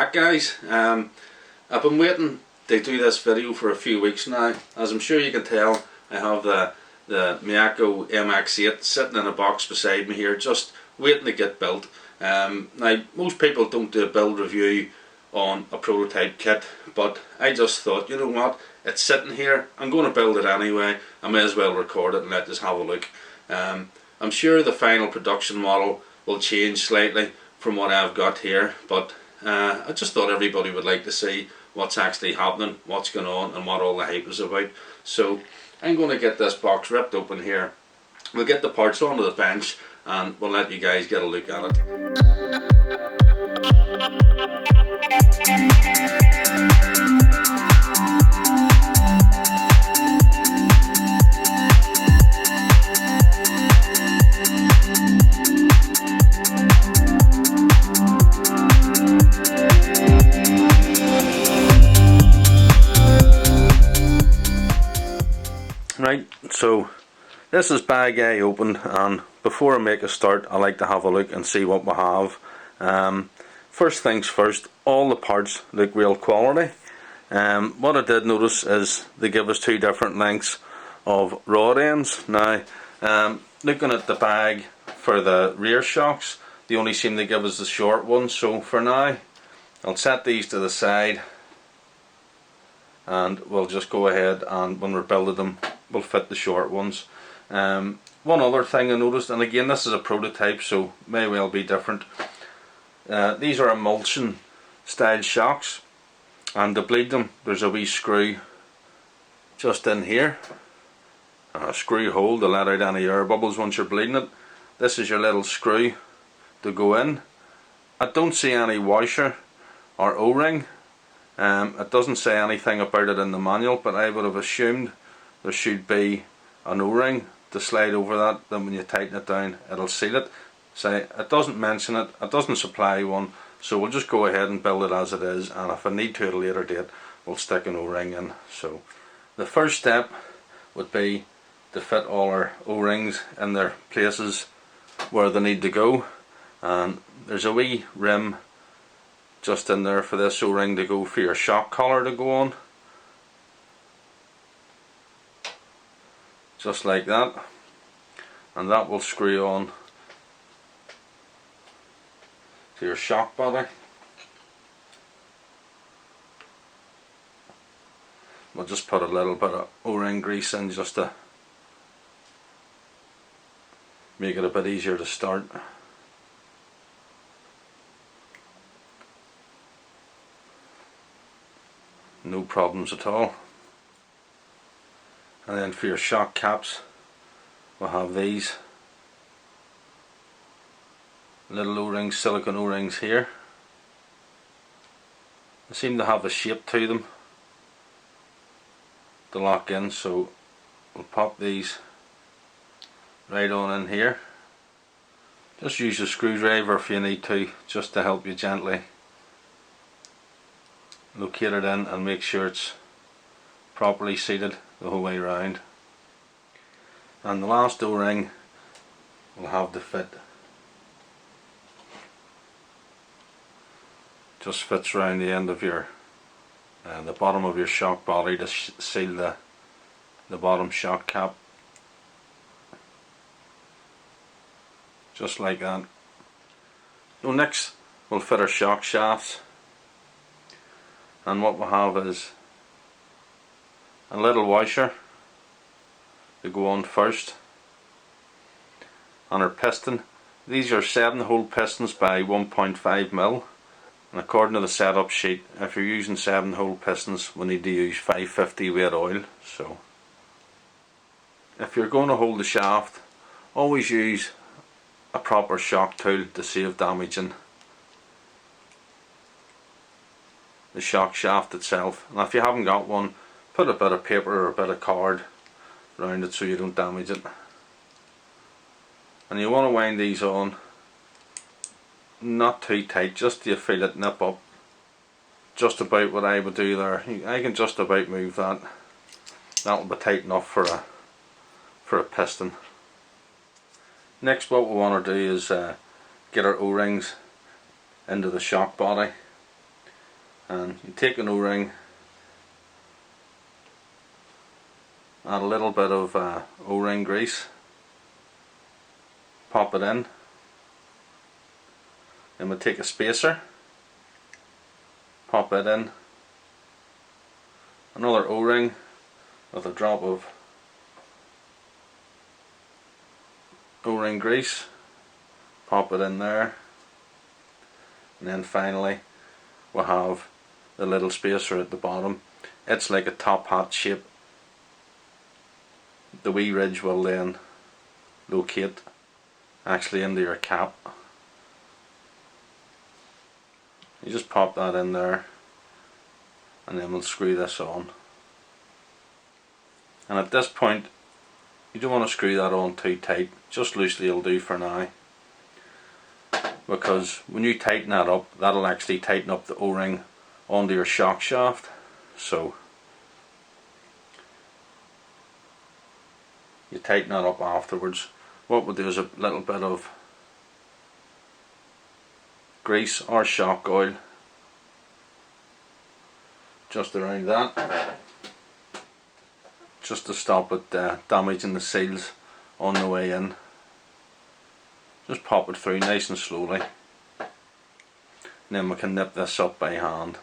back, guys. I've been waiting to do this video for a few weeks now. As I'm sure you can tell, I have the Mayako MX8 sitting in a box beside me here, just waiting to get built. Now, most people don't do a build review on a prototype kit, but I just thought, you know what, it's sitting here, I'm going to build it anyway, I may as well record it and let us have a look. I'm sure the final production model will change slightly from what I've got here, but I just thought everybody would like to see what's actually happening, what's going on, and what all the hype is about. So I'm going to get this box ripped open here. We'll get the parts onto the bench and we'll let you guys get a look at it. Right, so this is bag A opened, and before I make a start I like to have a look and see what we have. First things first, all the parts look real quality. What I did notice is they give us two different lengths of rod ends. Now, looking at the bag for the rear shocks, they only seem to give us the short ones, so for now I'll set these to the side and we'll just go ahead and when we're building them we'll fit the short ones. One other thing I noticed, and again this is a prototype so may well be different, these are emulsion style shocks, and to bleed them there's a wee screw just in here, a screw hole to let out any air bubbles once you're bleeding it. This is your little screw to go in. I don't see any washer or O-ring. It doesn't say anything about it in the manual, but I would have assumed there should be an O-ring to slide over that, then when you tighten it down it'll seal it. So it doesn't mention it, it doesn't supply one, so we'll just go ahead and build it as it is, and if I need to at a later date we'll stick an O-ring in. So the first step would be to fit all our O-rings in their places where they need to go, and there's a wee rim just in there for this O-ring to go for your shock collar to go on, just like that, and that will screw on to your shock body. We'll just put a little bit of O-ring grease in just to make it a bit easier to start. No problems at all. And then for your shock caps we'll have these little O-rings, silicone O-rings here. They seem to have a shape to them to lock in, so we'll pop these right on in here. Just use a screwdriver if you need to, just to help you gently locate it in and make sure it's properly seated the whole way around. And the last O-ring will have to fit, just fits around the end of your the bottom of your shock body to seal the bottom shock cap, just like that. So next we'll fit our shock shafts, and what we'll have is a little washer to go on first, and our piston. These are 7-hole pistons by 1.5mm, and according to the setup sheet, if you're using 7-hole pistons we need to use 550 weight oil. So if you're going to hold the shaft, always use a proper shock tool to save damaging the shock shaft itself. And if you haven't got one, put a bit of paper or a bit of card around it so you don't damage it. And you want to wind these on not too tight, just till you feel it nip up. Just about what I would do there. I can just about move that. That'll be tight enough for a piston. Next, what we want to do is get our O-rings into the shock body. And you take an O-ring, add a little bit of O-ring grease, pop it in. Then we'll take a spacer, pop it in, another O-ring with a drop of O-ring grease, pop it in there, and then finally we'll have the little spacer at the bottom. It's like a top hat shape. The wee ridge will then locate actually into your cap. You just pop that in there, and then we'll screw this on. And at this point you don't want to screw that on too tight, just loosely will do for now, because when you tighten that up, that'll actually tighten up the O-ring onto your shock shaft. So you tighten that up afterwards. What we'll do is a little bit of grease or shock oil just around that, just to stop it damaging the seals on the way in. Just pop it through nice and slowly, and then we can nip this up by hand.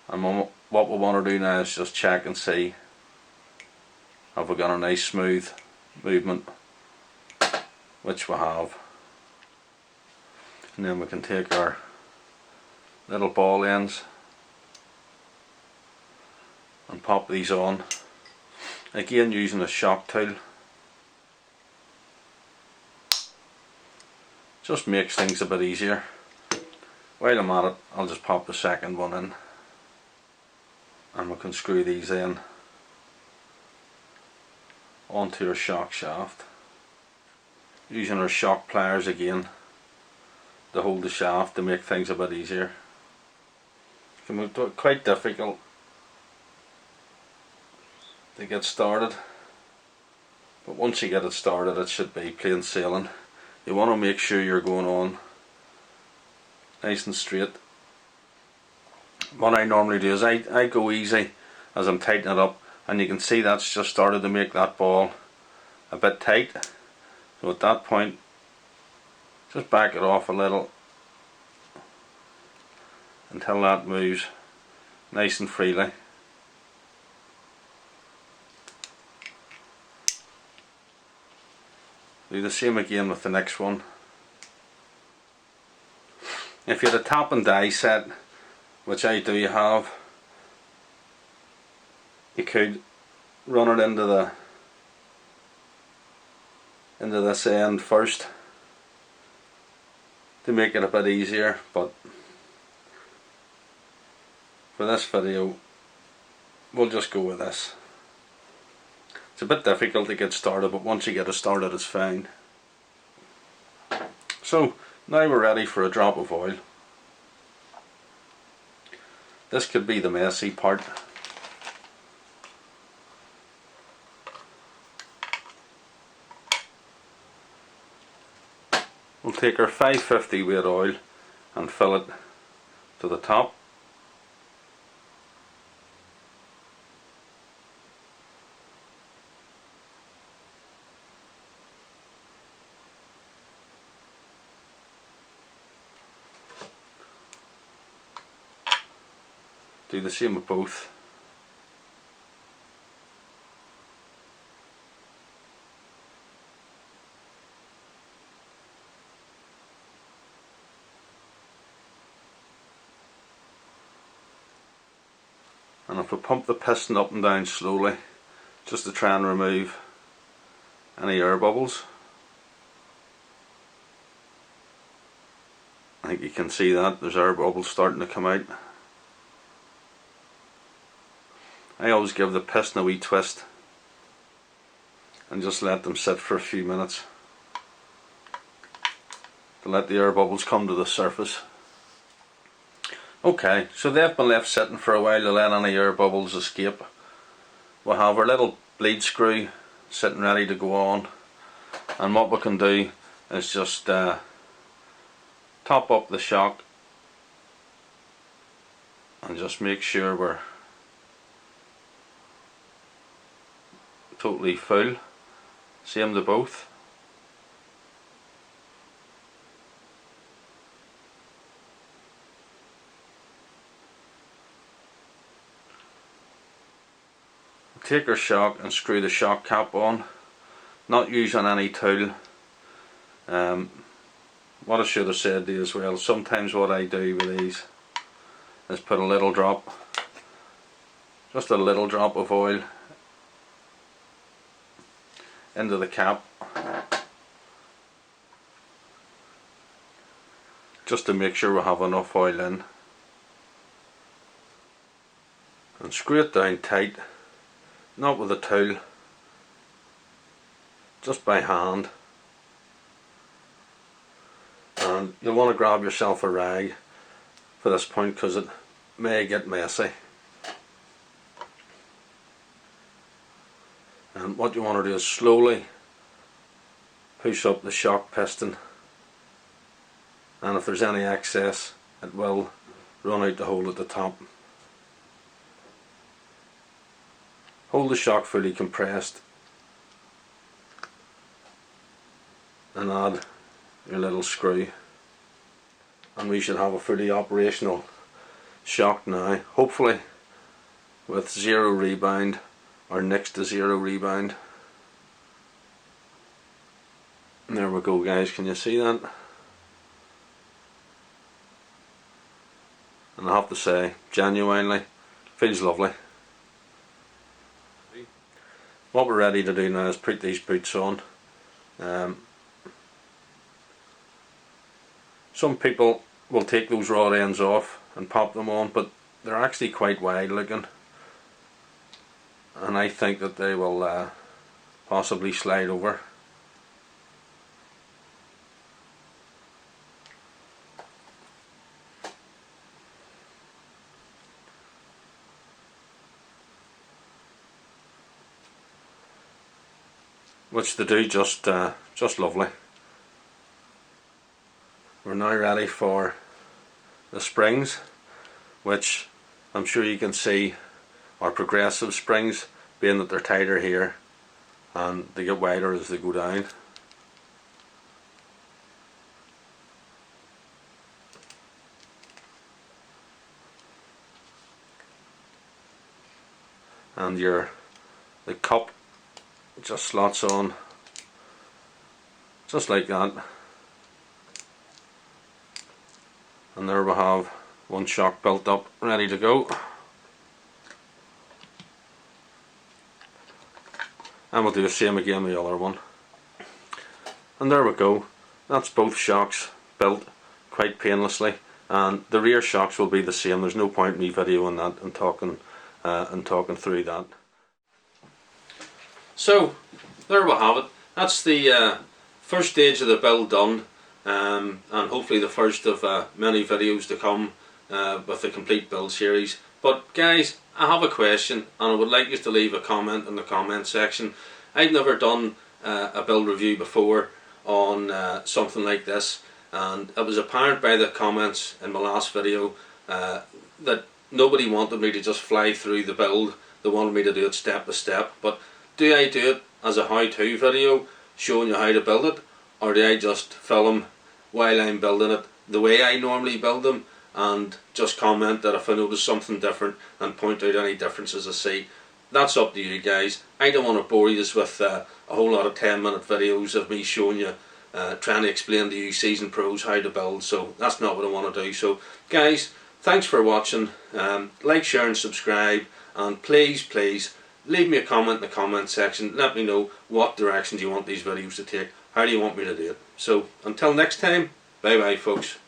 And what we want to do now is just check and see have we got a nice smooth movement, which we have. And then we can take our little ball ends and pop these on, again using a shock tool. Just makes things a bit easier. While I'm at it, I'll just pop the second one in, and we can screw these in onto your shock shaft, using our shock pliers again to hold the shaft to make things a bit easier. It can be quite difficult to get started, but once you get it started it should be plain sailing. You want to make sure you're going on nice and straight. What I normally do is I go easy as I'm tightening it up, and you can see that's just started to make that ball a bit tight. So at that point, just back it off a little until that moves nice and freely. Do the same again with the next one. If you had a tap and die set, which I do have, you could run it into this end first to make it a bit easier, but for this video we'll just go with this. It's a bit difficult to get started, but once you get it started it's fine. So now we're ready for a drop of oil. This could be the messy part. We'll take our 550 weight oil and fill it to the top. Do the same with both. And if we pump the piston up and down slowly, just to try and remove any air bubbles. I think you can see that there's air bubbles starting to come out. I always give the piston a wee twist and just let them sit for a few minutes to let the air bubbles come to the surface. Okay, so they've been left sitting for a while to let any air bubbles escape. We'll have our little bleed screw sitting ready to go on, and what we can do is just top up the shock and just make sure we're totally full. Same to both. Take our shock and screw the shock cap on, not using any tool. What I should have said to you as well, sometimes what I do with these is put a little drop, just a little drop of oil into the cap, just to make sure we have enough oil in, and screw it down tight, not with a tool, just by hand. And you'll want to grab yourself a rag for this point because it may get messy. And what you want to do is slowly push up the shock piston, and if there's any excess it will run out the hole at the top. Hold the shock fully compressed and add your little screw, and we should have a fully operational shock now, hopefully with zero rebound or next to zero rebound. And there we go guys, can you see that? And I have to say, genuinely feels lovely. What we're ready to do now is put these boots on. Some people will take those rod ends off and pop them on, but they're actually quite wide looking, and I think that they will possibly slide over. Which they do just lovely. We're now ready for the springs, which I'm sure you can see are progressive springs, being that they're tighter here and they get wider as they go down. And the cup just slots on just like that, and there we have one shock built up ready to go. And we'll do the same again with the other one, and there we go. That's both shocks built quite painlessly, and the rear shocks will be the same. There's no point in me videoing that and talking through that. So there we have it. That's the first stage of the build done, and hopefully the first of many videos to come with the complete build series. But guys, I have a question and I would like you to leave a comment in the comment section. I've never done a build review before on something like this, and it was apparent by the comments in my last video that nobody wanted me to just fly through the build. They wanted me to do it step by step. But do I do it as a how-to video showing you how to build it, or do I just film while I'm building it the way I normally build them and just comment that if I notice something different and point out any differences I see? That's up to you guys. I don't want to bore you with a whole lot of 10-minute videos of me showing you, trying to explain to you seasoned pros how to build, so that's not what I want to do. So guys, thanks for watching. Like, share and subscribe, and please leave me a comment in the comment section. Let me know what direction do you want these videos to take, how do you want me to do it. So until next time, bye bye folks.